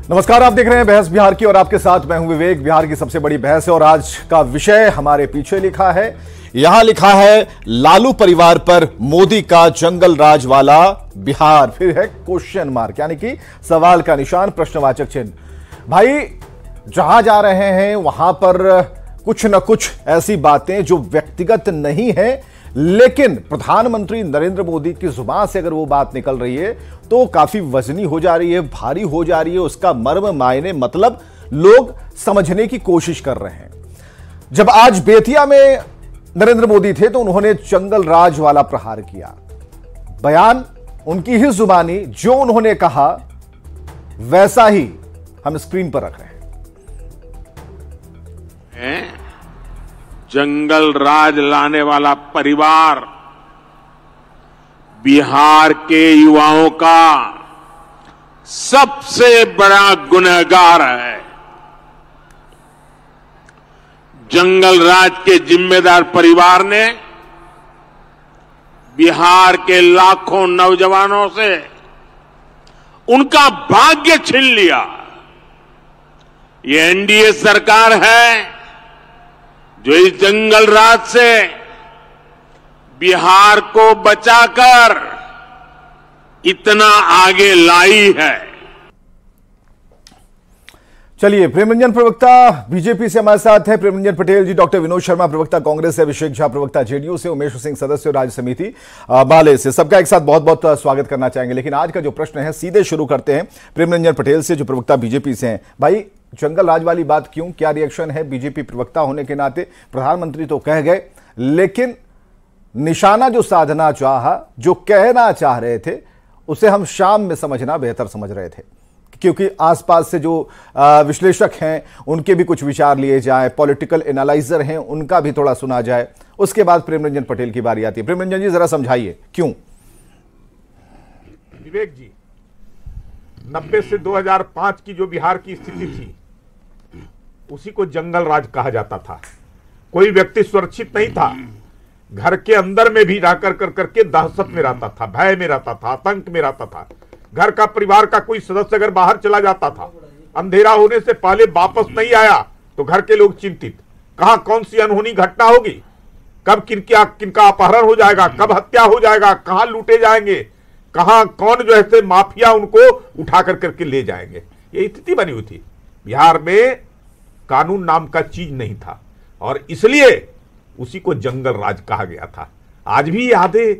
नमस्कार, आप देख रहे हैं बहस बिहार की और आपके साथ मैं हूं विवेक। बिहार की सबसे बड़ी बहस है और आज का विषय हमारे पीछे लिखा है। यहां लिखा है लालू परिवार पर मोदी का जंगल राज वाला बिहार। फिर है क्वेश्चन मार्क, यानी कि सवाल का निशान, प्रश्नवाचक चिन्ह। भाई जहां जा रहे हैं वहां पर कुछ न कुछ ऐसी बातें जो व्यक्तिगत नहीं है, लेकिन प्रधानमंत्री नरेंद्र मोदी की जुबान से अगर वो बात निकल रही है तो काफी वजनी हो जा रही है, भारी हो जा रही है। उसका मर्म, मायने, मतलब लोग समझने की कोशिश कर रहे हैं। जब आज बेतिया में नरेंद्र मोदी थे तो उन्होंने जंगल राज वाला प्रहार किया। बयान उनकी ही जुबानी, जो उन्होंने कहा वैसा ही हम स्क्रीन पर रख रहे हैं। जंगल राज लाने वाला परिवार बिहार के युवाओं का सबसे बड़ा गुनहगार है। जंगल राज के जिम्मेदार परिवार ने बिहार के लाखों नौजवानों से उनका भाग्य छीन लिया। ये एनडीए सरकार है जो इस जंगल राज से बिहार को बचाकर इतना आगे लाई है। चलिए, प्रेमरंजन प्रवक्ता बीजेपी से हमारे साथ है, प्रेमरंजन पटेल जी, डॉक्टर विनोद शर्मा प्रवक्ता कांग्रेस से, अभिषेक झा प्रवक्ता जेडीयू से, उमेश सिंह सदस्य राज्य समिति बाले से। सबका एक साथ बहुत बहुत स्वागत करना चाहेंगे। लेकिन आज का जो प्रश्न है सीधे शुरू करते हैं प्रेमरंजन पटेल से, जो प्रवक्ता बीजेपी से हैं। भाई, जंगल राज वाली बात क्यों, क्या रिएक्शन है? बीजेपी प्रवक्ता होने के नाते प्रधानमंत्री तो कह गए, लेकिन निशाना जो साधना चाहा, जो कहना चाह रहे थे, उसे हम शाम में समझना बेहतर समझ रहे थे, क्योंकि आसपास से जो विश्लेषक हैं उनके भी कुछ विचार लिए जाए, पॉलिटिकल एनालाइजर हैं उनका भी थोड़ा सुना जाए, उसके बाद प्रेमरंजन पटेल की बारी आती है। प्रेमरंजन जी, जरा समझाइए क्यों। विवेक जी, 90 से 2005 की जो बिहार की स्थिति थी उसी को जंगल राज कहा जाता था। कोई व्यक्ति सुरक्षित नहीं था, घर के अंदर में भी रह करके दहशत में रहता था, भय में रहता था, आतंक में रहता था। घर का, परिवार का कोई सदस्य अगर बाहर चला जाता था, अंधेरा होने से पहले वापस नहीं आया तो घर के लोग चिंतित, कहां कौन सी अनहोनी घटना होगी, कब किनका अपहरण हो जाएगा, कब हत्या हो जाएगा, कहां लूटे जाएंगे, कहां कौन जो है माफिया उनको उठा करके ले जाएंगे। ये स्थिति बनी हुई थी। बिहार में कानून नाम का चीज नहीं था और इसलिए उसी को जंगल राज कहा गया था। आज भी यादें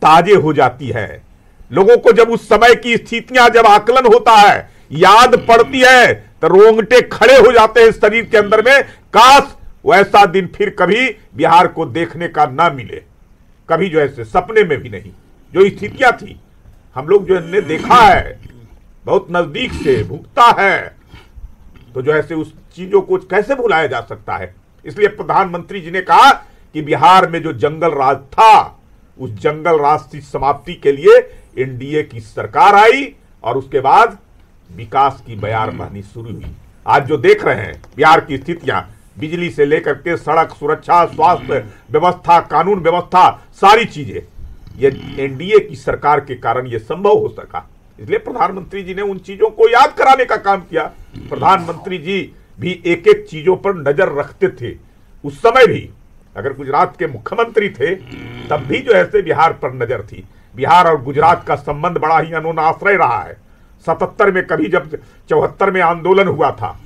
ताजे हो जाती है लोगों को, जब उस समय की स्थितियां, जब आकलन होता है, याद पड़ती है तो रोंगटे खड़े हो जाते हैं शरीर के अंदर में। काश वैसा दिन फिर कभी बिहार को देखने का ना मिले, कभी जो है सपने में भी नहीं। जो स्थितियां थी हम लोग जो ने देखा है, बहुत नजदीक से भुगता है, तो जो है उस चीजों को कैसे भुलाया जा सकता है। इसलिए प्रधानमंत्री जी ने कहा कि बिहार में जो जंगल राज था, उस जंगल राज की समाप्ति के लिए एनडीए की सरकार आई और उसके बाद विकास की बयारबानी शुरू हुई। आज जो देख रहे हैं बिहार की स्थितियां, बिजली से लेकर के सड़क सुरक्षा, स्वास्थ्य व्यवस्था, कानून व्यवस्था, सारी चीजें ये एनडीए की सरकार के कारण ये संभव हो सका। इसलिए प्रधानमंत्री जी ने उन चीजों को याद कराने का काम किया। प्रधानमंत्री जी भी एक एक चीजों पर नजर रखते थे। उस समय भी अगर गुजरात के मुख्यमंत्री थे तब भी जो है बिहार पर नजर थी। बिहार और गुजरात का संबंध बड़ा ही अनोनाश्रय रहा है। 77 में, कभी जब 74 में आंदोलन हुआ था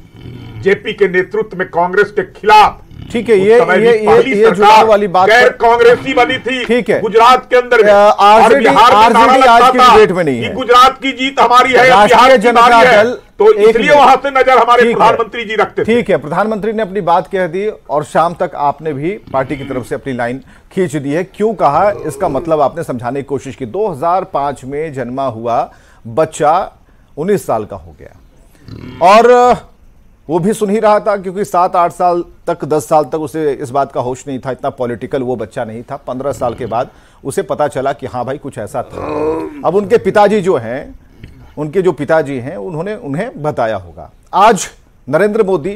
जेपी के नेतृत्व में कांग्रेस के खिलाफ, ठीक है, ये जुड़ाव वाली बात गैर कांग्रेसी बनी थी, ठीक है, गुजरात के अंदर में, और बिहार में नारा लगता था कि गुजरात की जीत हमारी है, बिहार की बारी है, तो इसलिए वहां से नजर हमारे प्रधानमंत्री जी रखते थे। ठीक है, प्रधानमंत्री ने अपनी बात कह दी और शाम तक आपने भी पार्टी की तरफ से अपनी लाइन खींच दी है। क्यों कहा, इसका मतलब आपने समझाने की कोशिश की। 2005 में जन्मा हुआ बच्चा 19 साल का हो गया और वो भी सुन ही रहा था, क्योंकि 7-8 साल तक, 10 साल तक उसे इस बात का होश नहीं था, इतना पॉलिटिकल वो बच्चा नहीं था। 15 साल के बाद उसे पता चला कि हाँ भाई कुछ ऐसा था। अब उनके पिताजी जो हैं, उनके जो पिताजी हैं, उन्होंने उन्हें बताया होगा। आज नरेंद्र मोदी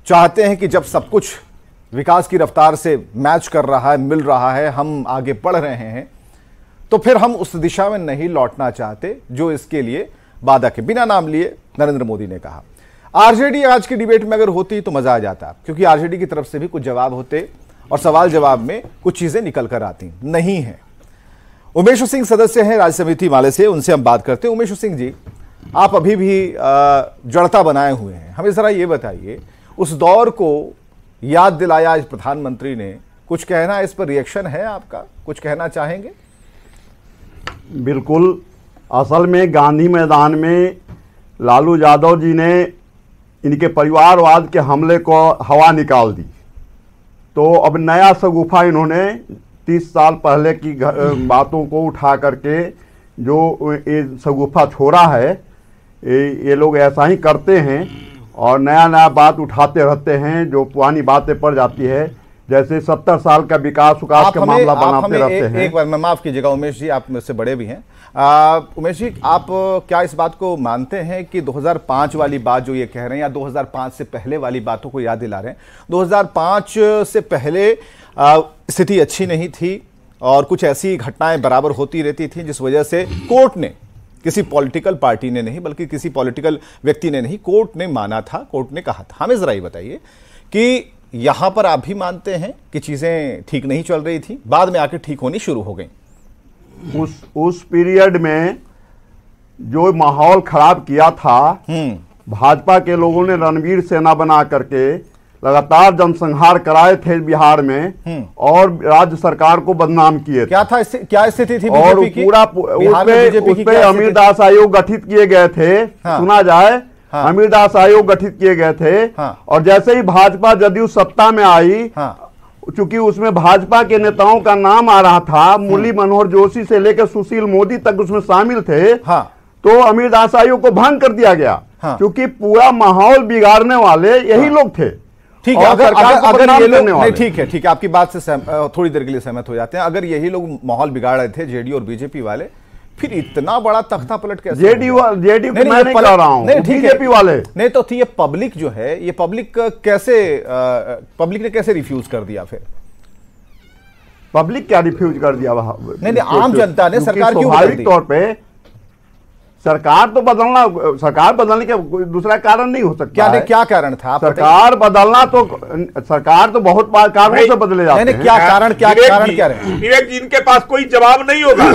चाहते हैं कि जब सब कुछ विकास की रफ्तार से मैच कर रहा है, मिल रहा है, हम आगे बढ़ रहे हैं, तो फिर हम उस दिशा में नहीं लौटना चाहते जो इसके लिए वादा के, बिना नाम लिए नरेंद्र मोदी ने कहा। आरजेडी आज की डिबेट में अगर होती तो मजा आ जाता, क्योंकि आरजेडी की तरफ से भी कुछ जवाब होते और सवाल जवाब में कुछ चीजें निकल कर आती नहीं है। उमेश सिंह सदस्य हैं राज्य समिति माले से, उनसे हम बात करते हैं। उमेश सिंह जी, आप अभी भी जड़ता बनाए हुए हैं, हमें जरा ये बताइए, उस दौर को याद दिलाया आज प्रधानमंत्री ने, कुछ कहना है इस पर, रिएक्शन है आपका, कुछ कहना चाहेंगे? बिल्कुल, असल में गांधी मैदान में लालू यादव जी ने इनके परिवारवाद के हमले को हवा निकाल दी, तो अब नया शगुफा इन्होंने 30 साल पहले की बातों को उठा करके जो ये शगुफा छोड़ा है, ये लोग ऐसा ही करते हैं और नया नया बात उठाते रहते हैं, जो पुरानी बातें पड़ जाती है, जैसे 70 साल का विकास का मामला बनाते रहते हैं। एक बार मैं माफ कीजिएगा उमेश जी, आप मुझसे बड़े भी हैं। उमेश जी, आप क्या इस बात को मानते हैं कि 2005 वाली बात जो ये कह रहे हैं, या 2005 से पहले वाली बातों को याद दिला रहे हैं? 2005 से पहले स्थिति अच्छी नहीं थी और कुछ ऐसी घटनाएं बराबर होती रहती थी जिस वजह से कोर्ट ने, किसी पॉलिटिकल पार्टी ने नहीं बल्कि किसी पॉलिटिकल व्यक्ति ने नहीं, कोर्ट ने माना था, कोर्ट ने कहा था। हमें जरा ये बताइए कि यहां पर आप भी मानते हैं कि चीजें ठीक नहीं चल रही थी, बाद में आके ठीक होनी शुरू हो गई? उस पीरियड में जो माहौल खराब किया था, भाजपा के लोगों ने रणवीर सेना बना करके लगातार जनसंहार कराए थे बिहार में और राज्य सरकार को बदनाम किए। क्या था, क्या स्थिति थी और बीजेपी की? पूरा उसपे अमीरदास आयोग गठित किए गए थे। हाँ। सुना जाए, हाँ। अमीरदास आयोग गठित किए गए थे। हाँ। और जैसे ही भाजपा जदयू सत्ता में आई, हाँ। चूंकि उसमें भाजपा के नेताओं का नाम आ रहा था, मुरली मनोहर जोशी से लेकर सुशील मोदी तक उसमें शामिल थे। हाँ। तो अमीरदास आयोग को भंग कर दिया गया। हाँ। क्योंकि पूरा माहौल बिगाड़ने वाले यही लोग थे। ठीक है, अगर ये लोग नहीं, ठीक है, आपकी बात से थोड़ी देर के लिए सहमत हो जाते हैं। अगर यही लोग माहौल बिगाड़ रहे थे, जेडीयू और बीजेपी वाले, फिर इतना बड़ा तख्ता पलट कैसे? जेडीयू मैं नहीं कह रहा हूं, बीजेपी वाले नहीं, तो ये पब्लिक जो है, ये पब्लिक कैसे, पब्लिक ने कैसे रिफ्यूज कर दिया? फिर पब्लिक क्या रिफ्यूज कर दिया? नहीं, आम जनता ने, सरकार क्यों? स्वाभाविक तौर पे सरकार तो बदलना, सरकार बदलने का कोई दूसरा कारण नहीं हो सकता। क्या कारण था? सरकार बदलना तो, सरकार तो बहुत बार कारणों से बदले जाते हैं। क्या कारण क्या रहे? विवेक जी, इनके पास कोई जवाब नहीं होगा।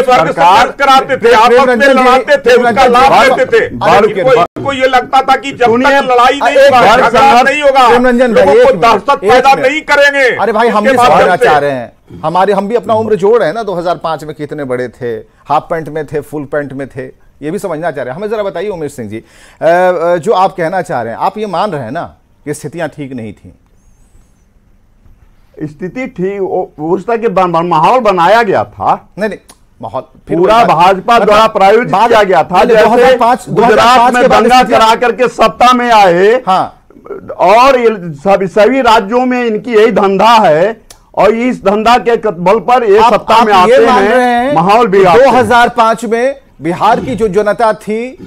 सरकार कराते थे, आपस में लड़ाते थे, उसका लाभ लेते थे। को ये लगता था कि जब तक लड़ाई नहीं होगा, लोगों को दहशत पैदा नहीं करेंगे। अरे भाई, हम भी समझना चाह रहे हैं, हम भी अपना उम्र जोड़ रहे हैं ना। 2005 में कितने बड़े थे, हाफ पैंट में थे, फुल पैंट में थे, ये भी समझना चाह रहे हैं। हमें जरा बताइए उमेश सिंह जी, जो आप कहना चाह रहे हैं, आप ये मान रहे हैं ना कि स्थितियां ठीक नहीं थी? स्थिति ठीक, उस तरह के माहौल बनाया गया था। नहीं, माहौल पूरा भाजपा द्वारा प्रायोजित किया गया था। जैसे गुजरात में दंगा करा करके सत्ता में आए। हाँ। और सभी राज्यों में इनकी यही धंधा है और इस धंधा के बल पर ये सत्ता में आते हैं, माहौल बिगाड़ते हैं। 2005 में बिहार की जो जनता थी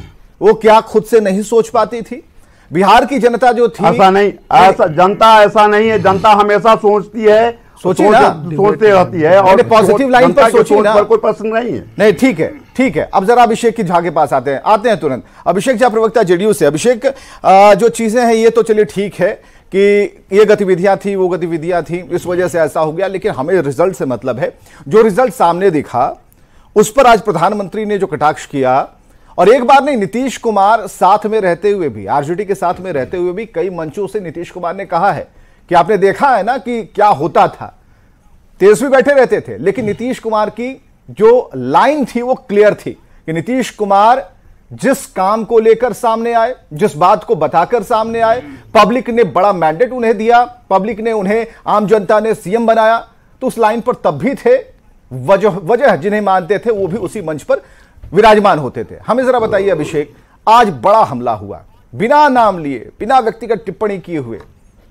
वो क्या खुद से नहीं सोच पाती थी? बिहार की जनता जो थी, ऐसा नहीं, ऐसा जनता ऐसा नहीं है। जनता हमेशा सोचती है, सोचते रहती है और पॉजिटिव लाइन पर सोचिए ना, कोई प्रश्न नहीं है। नहीं, ठीक है। अब जरा अभिषेक की झा के पास आते हैं तुरंत। अभिषेक जी, प्रवक्ता जेडीयू से। अभिषेक, जो चीजें हैं ये तो चलिए ठीक है कि ये गतिविधियां थी, वो गतिविधियां थी, इस वजह से ऐसा हो गया, लेकिन हमें रिजल्ट से मतलब है। जो रिजल्ट सामने दिखा उस पर आज प्रधानमंत्री ने जो कटाक्ष किया, और एक बार नहीं, नीतीश कुमार साथ में रहते हुए भी, आरजेडी के साथ में रहते हुए भी कई मंचों से नीतीश कुमार ने कहा है कि आपने देखा है ना कि क्या होता था। तेजस्वी बैठे रहते थे, लेकिन नीतीश कुमार की जो लाइन थी वो क्लियर थी कि नीतीश कुमार जिस काम को लेकर सामने आए, जिस बात को बताकर सामने आए, पब्लिक ने बड़ा मैंडेट उन्हें दिया, पब्लिक ने उन्हें, आम जनता ने सीएम बनाया, तो उस लाइन पर तब भी थे। वजह जिन्हें मानते थे वो भी उसी मंच पर विराजमान होते थे। हमें जरा बताइए अभिषेक, आज बड़ा हमला हुआ, बिना नाम लिए, बिना व्यक्तिगत टिप्पणी किए हुए,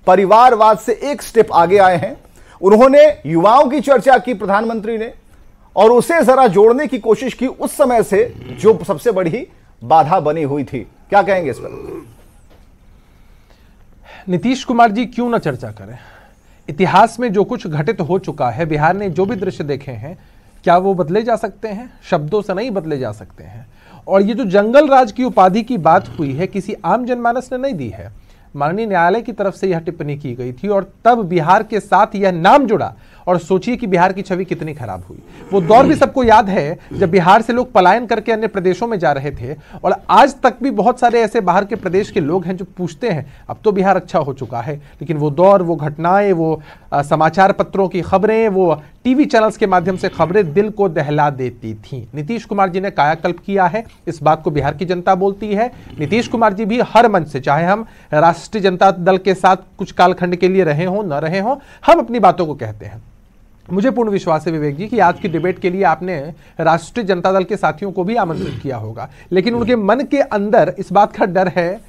परिवारवाद से एक स्टेप आगे आए हैं। उन्होंने युवाओं की चर्चा की प्रधानमंत्री ने, और उसे जरा जोड़ने की कोशिश की उस समय से जो सबसे बड़ी बाधा बनी हुई थी। क्या कहेंगे इस पर? नीतीश कुमार जी क्यों ना चर्चा करें? इतिहास में जो कुछ घटित हो चुका है, बिहार ने जो भी दृश्य देखे हैं, क्या वो बदले जा सकते हैं? शब्दों से नहीं बदले जा सकते हैं। और ये जो जंगल राज की उपाधि की बात हुई है, किसी आम जनमानस ने नहीं दी है, माननीय न्यायालय की तरफ से यह टिप्पणी की गई थी और तब बिहार के साथ यह नाम जुड़ा। और सोचिए कि बिहार की छवि कितनी खराब हुई। वो दौर भी सबको याद है जब बिहार से लोग पलायन करके अन्य प्रदेशों में जा रहे थे, और आज तक भी बहुत सारे ऐसे बाहर के प्रदेश के लोग हैं जो पूछते हैं अब तो बिहार अच्छा हो चुका है, लेकिन वो दौर, वो घटनाएं, वो समाचार पत्रों की खबरें, वो टीवी चैनल्स के माध्यम से खबरें दिल को दहला देती थीं। नीतीश कुमार जी ने कायाकल्प किया है, इस बात को बिहार की जनता बोलती है। नीतीश कुमार जी भी हर मंच से, चाहे हम राष्ट्रीय जनता दल के साथ कुछ कालखंड के लिए रहे हों न रहे हों, हम अपनी बातों को कहते हैं। मुझे पूर्ण विश्वास है विवेक जी कि आज की डिबेट के लिए आपने राष्ट्रीय जनता दल के साथियों को भी आमंत्रित किया होगा, लेकिन उनके मन के अंदर इस बात का डर है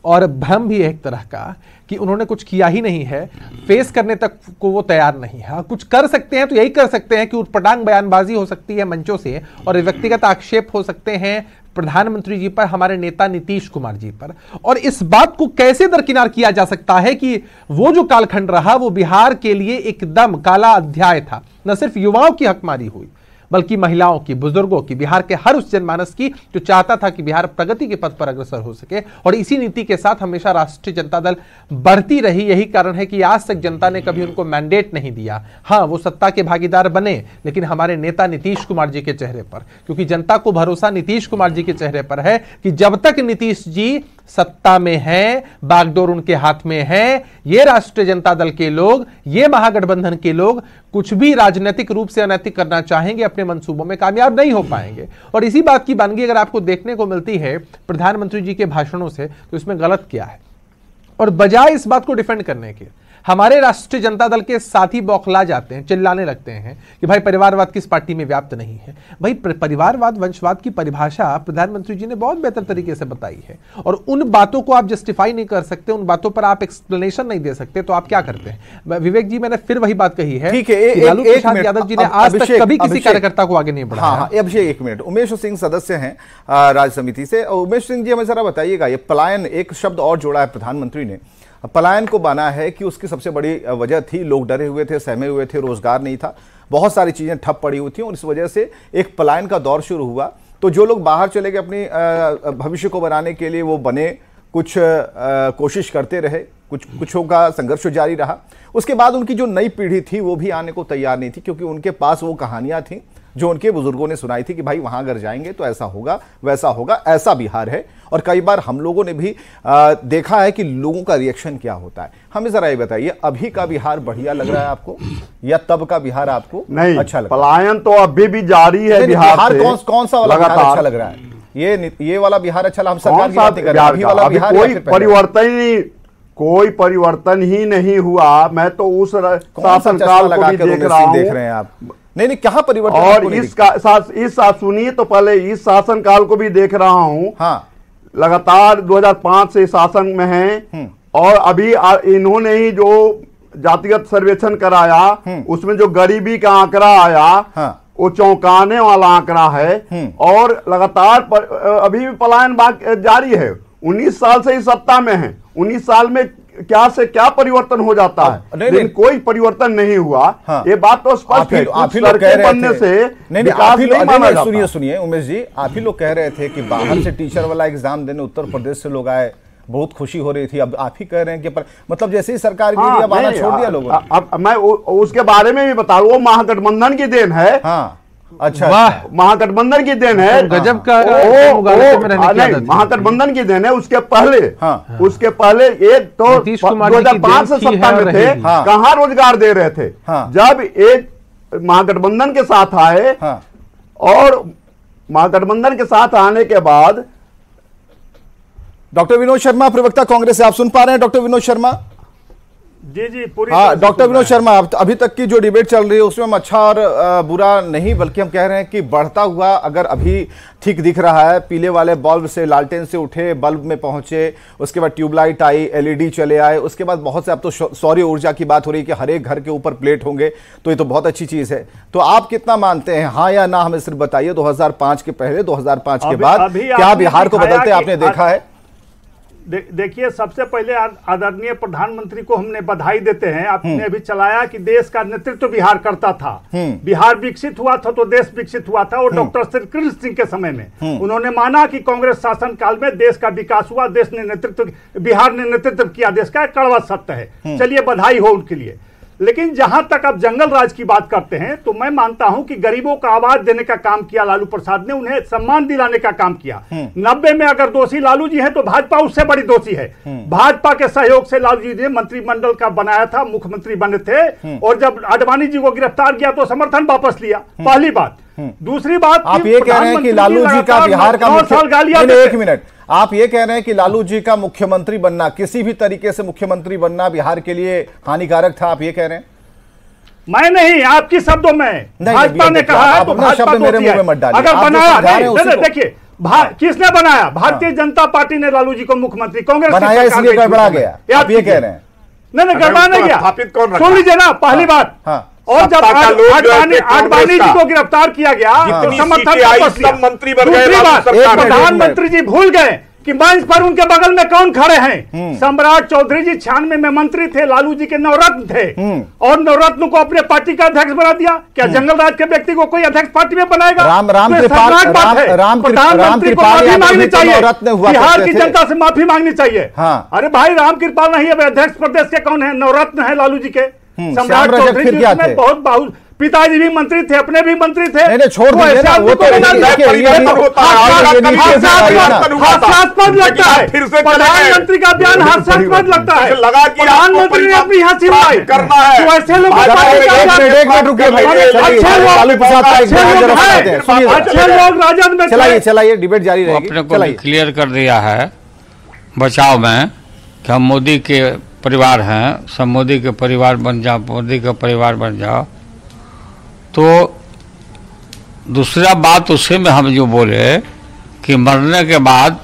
और भ्रम भी है एक तरह का कि उन्होंने कुछ किया ही नहीं है, फेस करने तक को वो तैयार नहीं है। कुछ कर सकते हैं तो यही कर सकते हैं कि उटपटांग बयानबाजी हो सकती है मंचों से, और व्यक्तिगत आक्षेप हो सकते हैं प्रधानमंत्री जी पर, हमारे नेता नीतीश कुमार जी पर। और इस बात को कैसे दरकिनार किया जा सकता है कि वो जो कालखंड रहा वो बिहार के लिए एकदम काला अध्याय था। न सिर्फ युवाओं की हकमारी हुई, बल्कि महिलाओं की, बुजुर्गों की, बिहार के हर उस जनमानस की जो चाहता था कि बिहार प्रगति के पथ पर अग्रसर हो सके। और इसी नीति के साथ हमेशा राष्ट्रीय जनता दल बढ़ती रही। यही कारण है कि आज तक जनता ने कभी उनको मैंडेट नहीं दिया। हाँ, वो सत्ता के भागीदार बने, लेकिन हमारे नेता नीतीश कुमार जी के चेहरे पर, क्योंकि जनता को भरोसा नीतीश कुमार जी के चेहरे पर है कि जब तक नीतीश जी सत्ता में हैं, बागडोर उनके हाथ में है, ये राष्ट्रीय जनता दल के लोग, ये महागठबंधन के लोग कुछ भी राजनीतिक रूप से अनैतिक करना चाहेंगे, अपने मंसूबों में कामयाब नहीं हो पाएंगे। और इसी बात की बानगी अगर आपको देखने को मिलती है प्रधानमंत्री जी के भाषणों से, तो इसमें गलत क्या है? और बजाय इस बात को डिफेंड करने के, हमारे राष्ट्रीय जनता दल के साथी बौखला जाते हैं, चिल्लाने लगते हैं कि भाई परिवारवाद किस पार्टी में व्याप्त नहीं है। भाई परिवारवाद, वंशवाद की परिभाषा प्रधानमंत्री जी ने बहुत बेहतर तरीके से बताई है, और उन बातों को आप जस्टिफाई नहीं कर सकते, उन बातों पर आप एक्सप्लेनेशन नहीं दे सकते, तो आप क्या करते हैं? विवेक जी, मैंने फिर वही बात कही है कि लालू प्रसाद यादव जी ने आज तक कभी किसी कार्यकर्ता को आगे नहीं बढ़ाया। हाँ, अभिषेक एक मिनट, उमेश सिंह सदस्य हैं राज्य समिति से। उमेश सिंह जी, हमें जरा बताइएगा, ये पलायन, एक शब्द और जोड़ा है प्रधानमंत्री ने, पलायन को माना है कि उसकी सबसे बड़ी वजह थी लोग डरे हुए थे, सहमे हुए थे, रोजगार नहीं था, बहुत सारी चीजें ठप पड़ी हुई थी, और इस वजह से एक पलायन का दौर शुरू हुआ। तो जो लोग बाहर चले गए अपनी भविष्य को बनाने के लिए, वो बने, कुछ कोशिश करते रहे, कुछों का संघर्ष जारी रहा। उसके बाद उनकी जो नई पीढ़ी थी वो भी आने को तैयार नहीं थी, क्योंकि उनके पास वो कहानियां थी जो उनके बुजुर्गों ने सुनाई थी कि भाई वहां अगर जाएंगे तो ऐसा होगा, वैसा होगा। ऐसा बिहार है, और कई बार हम लोगों ने भी देखा है कि लोगों का रिएक्शन क्या होता है। हमें जरा ये बताइए, अभी का बिहार बढ़िया लग रहा है आपको, या तब का बिहार आपको नहीं अच्छा लग रहा है? पलायन तो अभी भी जारी है बिहार से। कौन सा वाला बिहार अच्छा लग रहा है? ये वाला बिहार अच्छा, हम सरकार की बात कर रहे हैं, अभी वाला बिहार कोई परिवर्तन नहीं, कोई परिवर्तन ही नहीं हुआ। मैं तो उस शासनकाल को भी देख रहा हूं। देख रहे हैं आप? नहीं, कहां परिवर्तन? और इस सुनिए तो पहले इस शासनकाल को भी देख रहा हूं। हाँ, लगातार 2005 से शासन में हैं, और अभी इन्होंने ही जो जातिगत सर्वेक्षण कराया उसमें जो गरीबी का आंकड़ा आया, हाँ, वो चौंकाने वाला आंकड़ा है। और लगातार अभी भी पलायन जारी है। 19 साल से इस सत्ता में है, 19 साल में क्या से क्या परिवर्तन हो जाता है, लेकिन कोई परिवर्तन नहीं हुआ। हाँ, ये बात तो स्पष्ट है। आप ही लोग कह रहे थे, सुनिए उमेश जी, आप ही लोग कह रहे थे कि बाहर से टीचर वाला एग्जाम देने उत्तर प्रदेश से लोग आए, बहुत खुशी हो रही थी। अब आप ही कह रहे हैं कि मतलब जैसे ही सरकार गिरी, अब आना छोड़ दिया लोगों ने। अब मैं उसके बारे में भी बता रहा हूँ, वो महागठबंधन की देन है। हाँ, अच्छा, महागठबंदन की देन है। गजब का महागठबंधन की देन है। उसके पहले ये तो 2005 से सत्ता में थे, कहां रोजगार दे रहे थे? जब एक महागठबंधन के साथ आए, और महागठबंधन के साथ आने के बाद डॉक्टर विनोद शर्मा, प्रवक्ता कांग्रेस से, आप सुन पा रहे हैं डॉक्टर विनोद शर्मा? जी पूरी। हाँ डॉक्टर विनोद शर्मा, अभी तक की जो डिबेट चल रही है उसमें हम अच्छा और बुरा नहीं, बल्कि हम कह रहे हैं कि बढ़ता हुआ अगर अभी ठीक दिख रहा है। पीले वाले बल्ब से, लालटेन से उठे, बल्ब में पहुंचे, उसके बाद ट्यूबलाइट आई, एलईडी चले आए, उसके बाद बहुत से, अब तो सौर ऊर्जा की बात हो रही है कि हर एक घर के ऊपर प्लेट होंगे, तो ये तो बहुत अच्छी चीज है। तो आप कितना मानते हैं, हाँ या ना? हमें सिर्फ बताइए, 2005 के पहले, 2005 के बाद क्या बिहार को बदलते आपने देखा है? देखिए, सबसे पहले आदरणीय प्रधानमंत्री को हमने बधाई देते हैं। आपने भी चलाया कि देश का नेतृत्व बिहार करता था, बिहार विकसित हुआ था तो देश विकसित हुआ था। और डॉक्टर श्री कृष्ण सिंह के समय में उन्होंने माना कि कांग्रेस शासन काल में देश का विकास हुआ, देश ने नेतृत्व, बिहार ने नेतृत्व किया देश का, कड़वा सत्य है। चलिए, बधाई हो उनके लिए। लेकिन जहां तक अब जंगल राज की बात करते हैं तो मैं मानता हूं कि गरीबों को आवाज देने का काम किया लालू प्रसाद ने, उन्हें सम्मान दिलाने का काम किया। 90 में अगर दोषी लालू जी हैं तो भाजपा उससे बड़ी दोषी है। भाजपा के सहयोग से लालू जी ने मंत्रिमंडल का बनाया था, मुख्यमंत्री बने थे, और जब आडवाणी जी को गिरफ्तार किया तो समर्थन वापस लिया। पहली बात। दूसरी बात, आप ये कह रहे हैं कि लालू जी का बिहार का एक मिनट, आप ये कह रहे हैं कि लालू जी का मुख्यमंत्री बनना, किसी भी तरीके से मुख्यमंत्री बनना बिहार के लिए हानिकारक था, आप ये कह रहे हैं? मैं नहीं, आपकी शब्दों में भाजपा ने कहा है तो भाजपा मेरे मुंह में मत डालिए। अगर बनाया, देखिए किसने बनाया? भारतीय जनता पार्टी ने लालू जी को मुख्यमंत्री, कांग्रेस बनाया इसलिए गड़बड़ा गया, आप ये कह रहे हैं? नहीं, गड़बड़ा नहीं गया। सुन लीजिए ना, पहली बात। और जब आडवाणी जी को गिरफ्तार किया गया तो समर्थन मंत्री बन गए। प्रधानमंत्री जी भूल गए कि मंच पर उनके बगल में कौन खड़े हैं? सम्राट चौधरी जी 96 में मंत्री थे, लालू जी के नवरत्न थे, और नवरत्न को अपने पार्टी का अध्यक्ष बना दिया। क्या जंगल राज के व्यक्ति को कोई अध्यक्ष पार्टी में बनाएगा? प्रधानमंत्री को माफी मांगनी चाहिए, बिहार की जनता से माफी मांगनी चाहिए। अरे भाई, राम कृपाल नहीं है, अध्यक्ष प्रदेश के कौन है? नवरत्न है लालू जी के। सम्राट चौधरी जी उसमें बहुत बहुत, पिताजी भी मंत्री थे, अपने भी मंत्री थे। नहीं, छोड़ दीजिए ना, वो तो हास्यास्पद लगता है। प्रधानमंत्री का बयान हास्यास्पद लगता है। प्रधानमंत्री ने अपनी हंसी उड़ाई करना है तो ऐसे लोग, अच्छे लोग राजद में। चलाइए, डिबेट जारी रहेगी। अपने को क्लियर कर दिया है बचाव में कि हम मोदी के परिवार हैं, सब मोदी के परिवार बन जाओ, मोदी का परिवार बन जाओ। तो दूसरा बात उसी में हम जो बोले कि मरने के बाद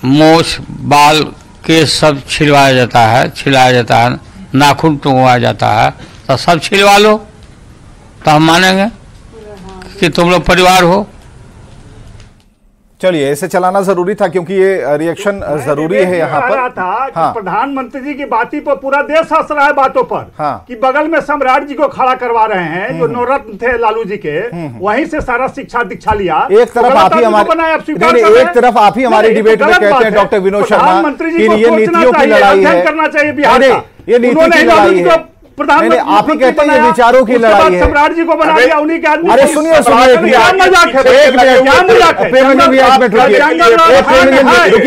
मूछ बाल के सब छिलवाया जाता है, नाखून टूंगवाया जाता है, तो सब छिलवा लो तो हम मानेंगे कि तुम लोग परिवार हो। चलिए, इसे चलाना जरूरी था क्योंकि ये रिएक्शन जरूरी है यहाँ पर। था प्रधानमंत्री जी की बातों पर पूरा देश हंस रहा है, बातों पर कि बगल में सम्राट जी को खड़ा करवा रहे हैं जो नवरत्न थे लालू जी के, वहीं से सारा शिक्षा दीक्षा लिया। एक तरफ आप ही हमारी डिबेट में कहते हैं डॉक्टर विनोद शर्मा कि ये नीतियों की लड़ाई है, करना चाहिए बिहार का, ये नीति की लड़ाई है। प्रधानमंत्री आप ही कहते हैं ये विचारों की लड़ाई है। सम्राट जी को बना दिया उन्हीं के आदमी। अरे सुनिए, क्या मजाक है?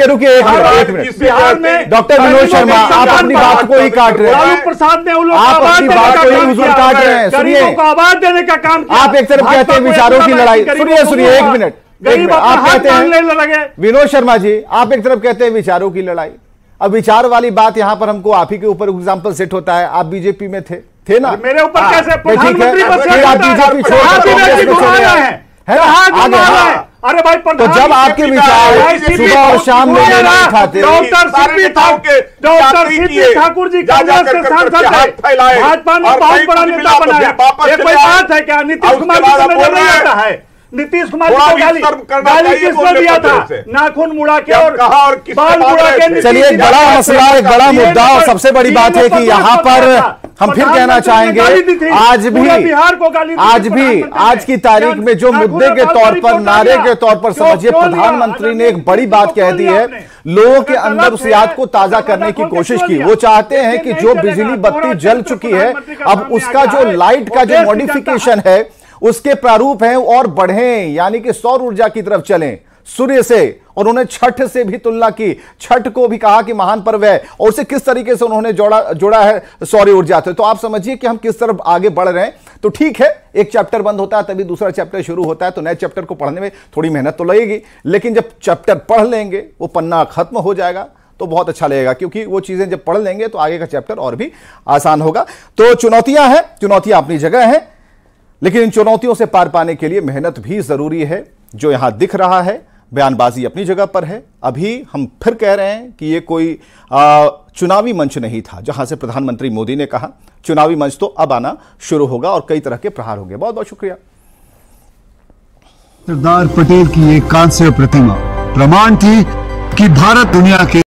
रुकिए एक मिनट। बिहार में डॉक्टर विनोद शर्मा, आप अपनी बात को ही काट रहे हैं। लालू प्रसाद ने आप अपनी बात को ही हुजूर काट रहे हैं। सुनिए, आवाज देने का काम किया। आप एक तरफ कहते हैं विचारों की लड़ाई, सुनिए एक मिनट, आप कहते हैं विनोद शर्मा जी, आप एक तरफ कहते हैं विचारों की लड़ाई। अब विचार वाली बात यहां पर हमको आप ही के ऊपर एग्जांपल सेट होता है। आप बीजेपी में थे ना? मेरे ऊपर कैसे? प्रधानमंत्री आप बीजेपी छोड़ अरे भाई, तो जब आपके विचार सुबह और शाम में नहीं खाते, डॉक्टर सीपी ठाकुर जी कांग्रेस के सांसद थे, भाजपा ने बहुत बड़ा नेता बनाया। एक कोई बात है क्या? नीतीश कुमार जी को नजर नहीं आता है? नीतीश कुमार जी को गाली किसने दिया था? नाखून मुड़ा के और बाल मुड़ा के। चलिए, एक बड़ा मसला, एक बड़ा मुद्दा, और सबसे बड़ी बात है कि यहाँ पर हम फिर कहना चाहेंगे, आज की तारीख में जो मुद्दे के तौर पर, नारे के तौर पर समझिए, प्रधानमंत्री ने एक बड़ी बात कह दी है, लोगों के अंदर उस याद को ताजा करने की कोशिश की। वो चाहते हैं कि जो बिजली बत्ती जल चुकी है, अब उसका जो लाइट का जो मॉडिफिकेशन है, उसके प्रारूप हैं और बढ़ें, यानी कि सौर ऊर्जा की तरफ चलें, सूर्य से। और उन्होंने छठ से भी तुलना की, छठ को भी कहा कि महान पर्व है, और उसे किस तरीके से उन्होंने जोड़ा है सौर ऊर्जा से। तो आप समझिए कि हम किस तरफ आगे बढ़ रहे हैं। तो ठीक है, एक चैप्टर बंद होता है तभी दूसरा चैप्टर शुरू होता है, तो नए चैप्टर को पढ़ने में थोड़ी मेहनत तो लगेगी, लेकिन जब चैप्टर पढ़ लेंगे, वो पन्ना खत्म हो जाएगा तो बहुत अच्छा लगेगा, क्योंकि वो चीजें जब पढ़ लेंगे तो आगे का चैप्टर और भी आसान होगा। तो चुनौतियां हैं, चुनौतियां अपनी जगह हैं, लेकिन इन चुनौतियों से पार पाने के लिए मेहनत भी जरूरी है। जो यहां दिख रहा है, बयानबाजी अपनी जगह पर है। अभी हम फिर कह रहे हैं कि ये कोई चुनावी मंच नहीं था, जहां से प्रधानमंत्री मोदी ने कहा। चुनावी मंच तो अब आना शुरू होगा और कई तरह के प्रहार होंगे। बहुत बहुत शुक्रिया। सरदार पटेल की एक कांस्य प्रतिमा प्रमाण थी कि भारत दुनिया के